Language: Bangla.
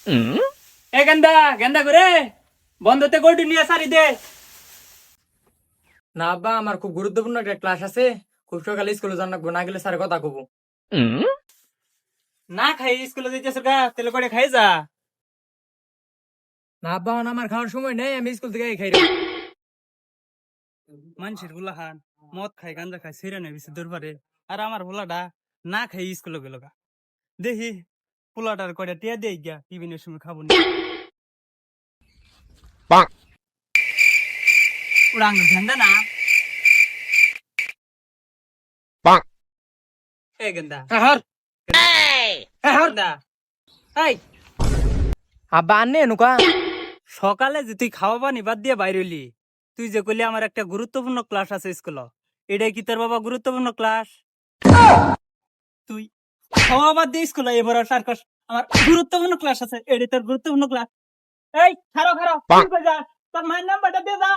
এ গেন্দা গেন্দা করে বন্ধতে গোল্ড নিয়ে সারি দে। না আব্বা, আমার খুব গুরুত্বপূর্ণ একটা ক্লাস আছে, খুব সকালে স্কুলে যান না গেলে স্যার কথা কব। না খাই স্কুলে যাইতেছ গা, তেলে করে খাই যা। না আব্বা, আমার খাওয়ার সময় নেই, আমি স্কুল থেকে খাই। মানুষের গুলা খান মদ খাই গাঞ্জা খাই সিরে নেই বেশি দূর পারে, আর আমার ভোলাটা না খাই স্কুলে গেল গা। দেখি পোলাটার করে টিয়া দিয়ে গিয়া টিফিনের সময় খাবো নি। উড়াং গেন্দা না এ গেন্দা গেন্দা এই আব্বা আনে নুকা সকালে যে তুই খাওয়া পানি বাদ দিয়ে বাইরে হইলি, তুই যে কইলি আমার একটা গুরুত্বপূর্ণ ক্লাস আছে স্কুল, এটাই কি তোর বাবা গুরুত্বপূর্ণ ক্লাস? তুই খাওয়া বাদ দিয়ে স্কুলে এবার সার্কাস আমার গুরুত্বপূর্ণ ক্লাস আছে, এটাই তোর গুরুত্বপূর্ণ ক্লাস? এই খারো খারো তোর মায়ের নাম্বারটা দিয়ে যা।